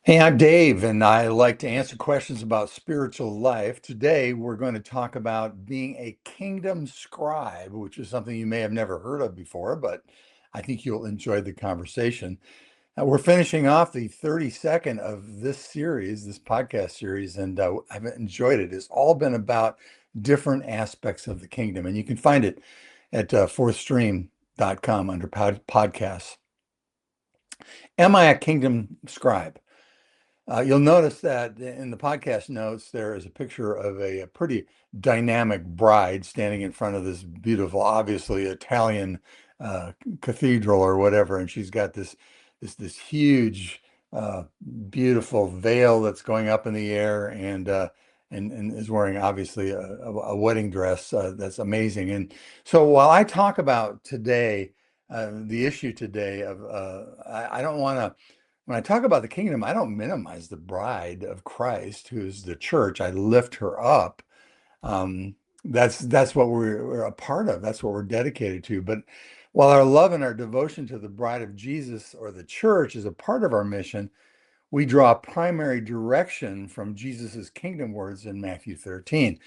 Hey, I'm Dave, and I like to answer questions about spiritual life. Today, we're going to talk about being a kingdom scribe, which is something you may have never heard of before, but I think you'll enjoy the conversation. We're finishing off the 32nd of this series, this podcast series, and I've enjoyed it. It's all been about different aspects of the kingdom, and you can find it at fourthstream.com under podcasts. Am I a kingdom scribe? You'll notice that in the podcast notes, there is a picture of a pretty dynamic bride standing in front of this beautiful, obviously Italian uh, cathedral or whatever, and she's got this huge, uh, beautiful veil that's going up in the air, and is wearing obviously a wedding dress that's amazing. And so, while I talk about today, the issue today of I don't want to when I talk about the kingdom, I don't minimize the bride of Christ, who's the church. I lift her up. Um, that's what we're a part of. That's what we're dedicated to. But while our love and our devotion to the bride of Jesus or the church is a part of our mission, we draw primary direction from Jesus's kingdom words in Matthew 13.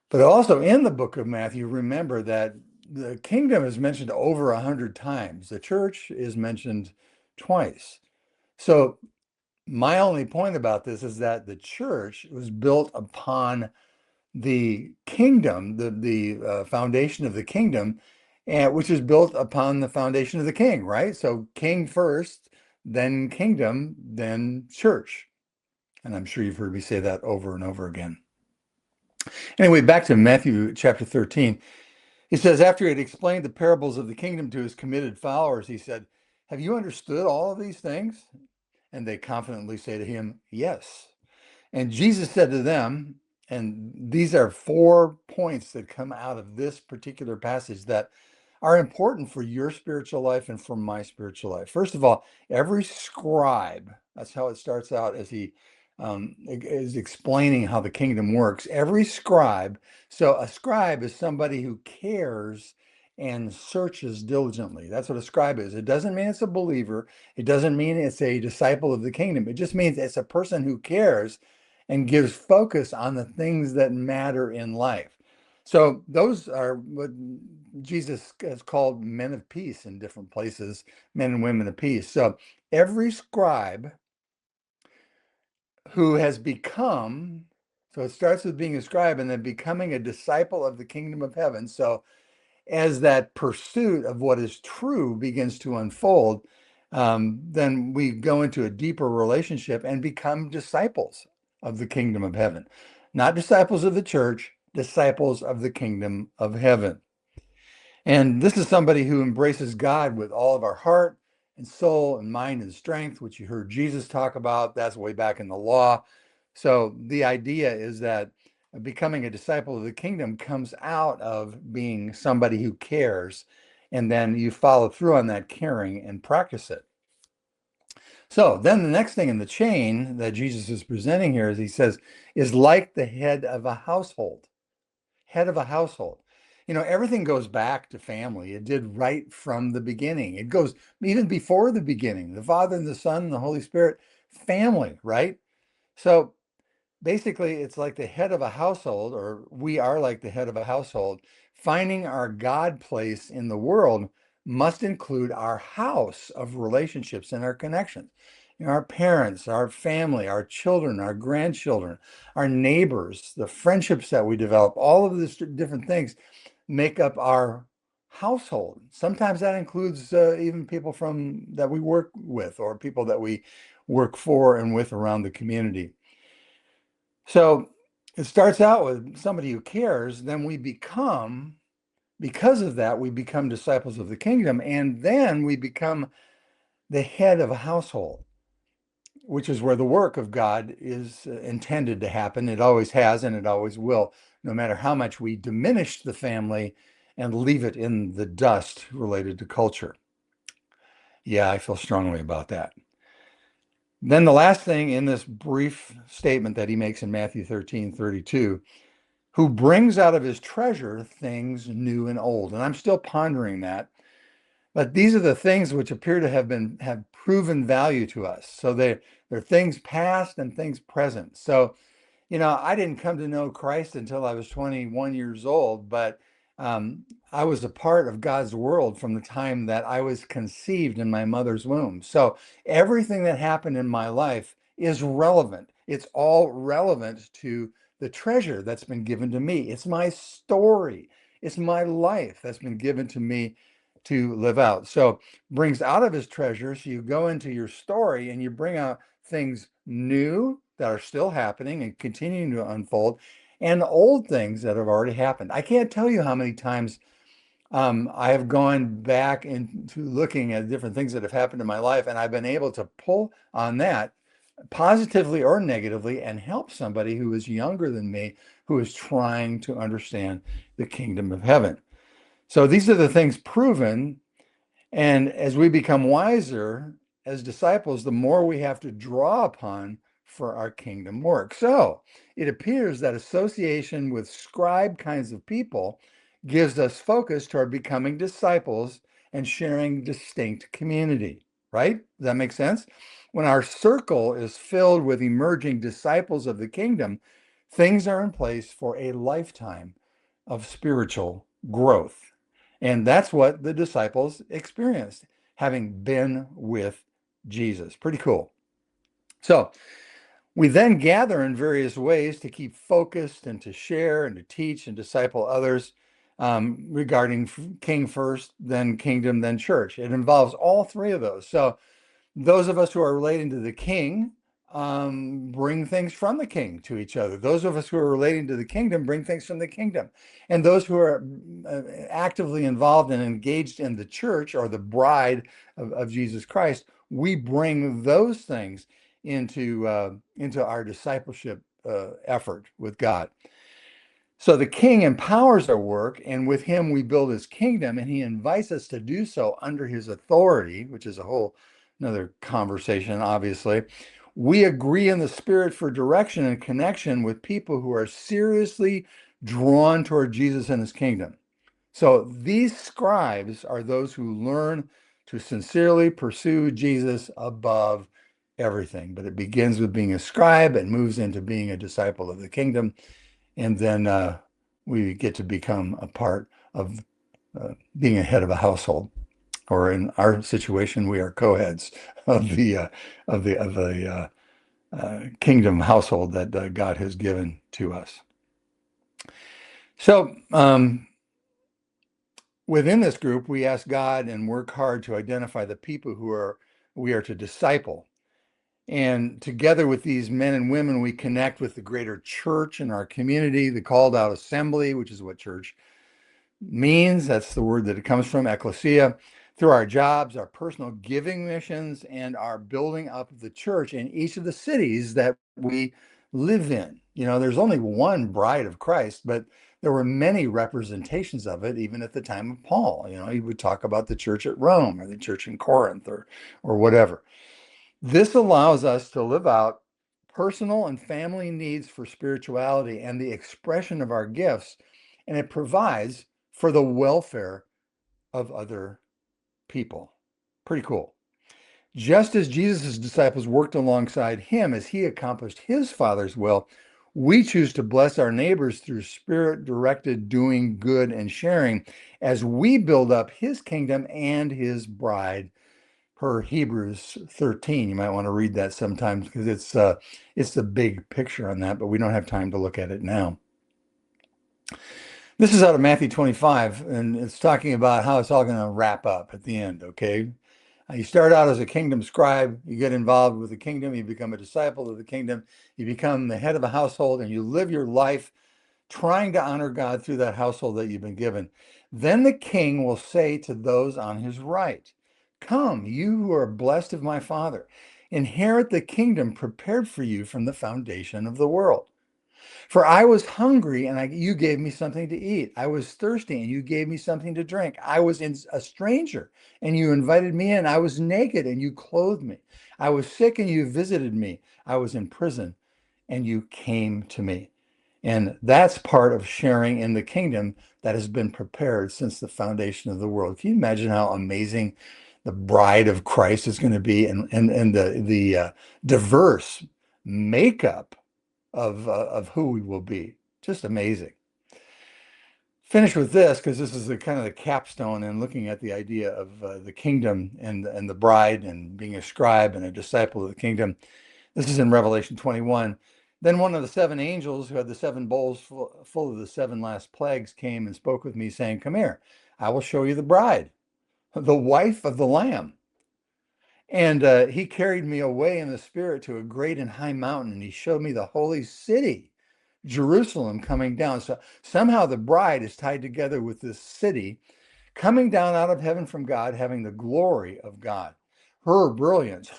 But also in the book of Matthew, remember that the kingdom is mentioned over 100 times. The church is mentioned twice. So my only point about this is that the church was built upon the kingdom, the foundation of the kingdom, and which is built upon the foundation of the king, right? So king first, then kingdom, then church. And I'm sure you've heard me say that over and over again. Anyway, back to Matthew chapter 13. He says, after he had explained the parables of the kingdom to his committed followers, he said, "Have you understood all of these things?" And they confidently say to him, "Yes." And Jesus said to them, and these are 4 points that come out of this particular passage that are important for your spiritual life and for my spiritual life. First of all, every scribe, that's how it starts out as he is explaining how the kingdom works. Every scribe, so a scribe is somebody who cares and searches diligently. That's what a scribe is. It doesn't mean it's a believer. It doesn't mean it's a disciple of the kingdom. It just means it's a person who cares and gives focus on the things that matter in life. So those are what Jesus has called men of peace in different places, men and women of peace. So every scribe who has become, so it starts with being a scribe and then becoming a disciple of the kingdom of heaven. So as that pursuit of what is true begins to unfold, then we go into a deeper relationship and become disciples of the kingdom of heaven. Not disciples of the church, disciples of the kingdom of heaven. And this is somebody who embraces God with all of our heart and soul and mind and strength, which you heard Jesus talk about. That's way back in the law. So the idea is that becoming a disciple of the kingdom comes out of being somebody who cares, and then you follow through on that caring and practice it. So then the next thing in the chain that Jesus is presenting here is he says, is like the head of a household. Head of a household. You know, everything goes back to family. It did right from the beginning. It goes even before the beginning. The Father and the Son and the Holy Spirit, family, right? So basically, it's like the head of a household, or we are like the head of a household. Finding our God place in the world must include our house of relationships and our connections. You know, our parents, our family, our children, our grandchildren, our neighbors, the friendships that we develop, all of these different things make up our household. Sometimes that includes even people from that we work with or people that we work for and with around the community. So it starts out with somebody who cares, then we become, because of that, we become disciples of the kingdom, and then we become the head of a household, which is where the work of God is intended to happen. It always has, and it always will, no matter how much we diminish the family and leave it in the dust related to culture. Yeah, I feel strongly about that. Then the last thing in this brief statement that he makes in Matthew 13:32, who brings out of his treasure things new and old. And I'm still pondering that. But these are the things which appear to have proven value to us. So they're things past and things present. So I didn't come to know Christ until I was 21 years old, but I was a part of God's world from the time that I was conceived in my mother's womb. So everything that happened in my life is relevant. It's all relevant to the treasure that's been given to me. It's my story. It's my life that's been given to me to live out. So brings out of his treasure. So you go into your story and you bring out things new that are still happening and continuing to unfold, and old things that have already happened. I can't tell you how many times I have gone back into looking at different things that have happened in my life, and I've been able to pull on that positively or negatively and help somebody who is younger than me who is trying to understand the kingdom of heaven. So these are the things proven, and as we become wiser as disciples, the more we have to draw upon for our kingdom work. So it appears that association with scribe kinds of people gives us focus toward becoming disciples and sharing distinct community, right? Does that make sense? When our circle is filled with emerging disciples of the kingdom, things are in place for a lifetime of spiritual growth. And that's what the disciples experienced, having been with Jesus. Pretty cool. So we then gather in various ways to keep focused and to share and to teach and disciple others regarding King first, then kingdom, then church. It involves all three of those. So those of us who are relating to the king bring things from the king to each other. Those of us who are relating to the kingdom bring things from the kingdom. And those who are actively involved and engaged in the church or the bride of Jesus Christ, we bring those things into our discipleship effort with God. So the king empowers our work, and with him we build his kingdom, and he invites us to do so under his authority, which is a whole another conversation, obviously. We agree in the spirit for direction and connection with people who are seriously drawn toward Jesus and his kingdom. So these scribes are those who learn to sincerely pursue Jesus above everything. But it begins with being a scribe and moves into being a disciple of the kingdom, and then we get to become a part of being a head of a household, or in our situation, we are co-heads of the kingdom household that God has given to us. So within this group, we ask God and work hard to identify the people we are to disciple. And together with these men and women, we connect with the greater church in our community, the called out assembly, which is what church means. That's the word that it comes from, ecclesia, through our jobs, our personal giving missions, and our building up of the church in each of the cities that we live in. There's only one bride of Christ, but there were many representations of it, even at the time of Paul. He would talk about the church at Rome or the church in Corinth or whatever. This allows us to live out personal and family needs for spirituality and the expression of our gifts, and it provides for the welfare of other people. Pretty cool. Just as Jesus' disciples worked alongside him as he accomplished his Father's will, we choose to bless our neighbors through spirit-directed doing good and sharing as we build up his kingdom and his bride, per Hebrews 13. You might want to read that sometimes because it's the big picture on that, but we don't have time to look at it now. This is out of Matthew 25, and it's talking about how it's all going to wrap up at the end, okay? You start out as a kingdom scribe, you get involved with the kingdom, you become a disciple of the kingdom, you become the head of a household, and you live your life trying to honor God through that household that you've been given. Then the king will say to those on his right, "Come, you who are blessed of my Father, inherit the kingdom prepared for you from the foundation of the world. For I was hungry, and you gave me something to eat. I was thirsty, and you gave me something to drink. I was a stranger, and you invited me in. I was naked, and you clothed me. I was sick, and you visited me. I was in prison, and you came to me." And that's part of sharing in the kingdom that has been prepared since the foundation of the world. Can you imagine how amazing the bride of Christ is going to be, and the diverse makeup of who we will be? Just amazing. Finish with this, because this is the kind of the capstone in looking at the idea of the kingdom and the bride and being a scribe and a disciple of the kingdom. This is in Revelation 21. Then one of the seven angels who had the seven bowls full of the seven last plagues came and spoke with me, saying, "Come here, I will show you the bride, the wife of the Lamb." And he carried me away in the spirit to a great and high mountain, and he showed me the holy city, Jerusalem, coming down. So somehow the bride is tied together with this city coming down out of heaven from God, having the glory of God. Her brilliance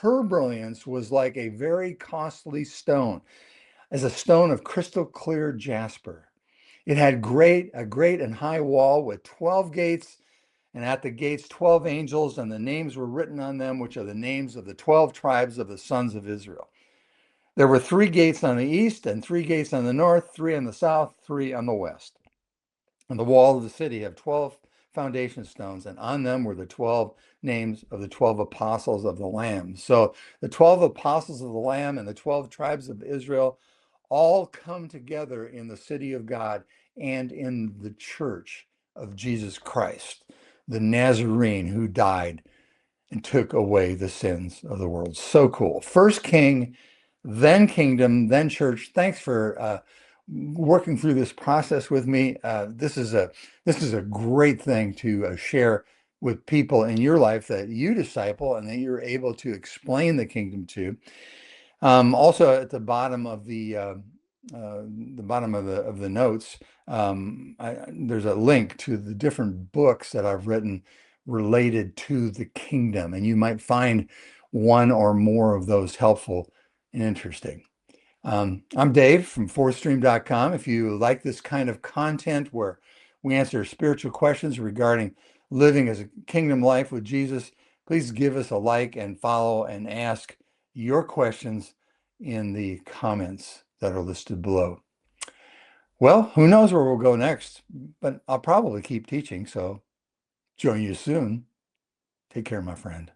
was like a very costly stone, as a stone of crystal clear jasper. It had a great and high wall with 12 gates, and at the gates 12 angels, and the names were written on them, which are the names of the 12 tribes of the sons of Israel. There were three gates on the east, and three gates on the north, three on the south, three on the west. And the wall of the city had 12 foundation stones, and on them were the 12 names of the 12 apostles of the Lamb. So the 12 apostles of the Lamb and the 12 tribes of Israel all come together in the city of God and in the church of Jesus Christ, the Nazarene who died and took away the sins of the world. So cool. First king, then kingdom, then church. Thanks for working through this process with me. This is a great thing to share with people in your life that you disciple and that you're able to explain the kingdom to. Also, at the bottom of the notes, there's a link to the different books that I've written related to the kingdom, and you might find one or more of those helpful and interesting. I'm Dave from fourthstream.com. If you like this kind of content where we answer spiritual questions regarding living as a kingdom life with Jesus, please give us a like and follow and ask your questions in the comments that are listed below. Well, who knows where we'll go next, but I'll probably keep teaching, so join you soon. Take care, my friend.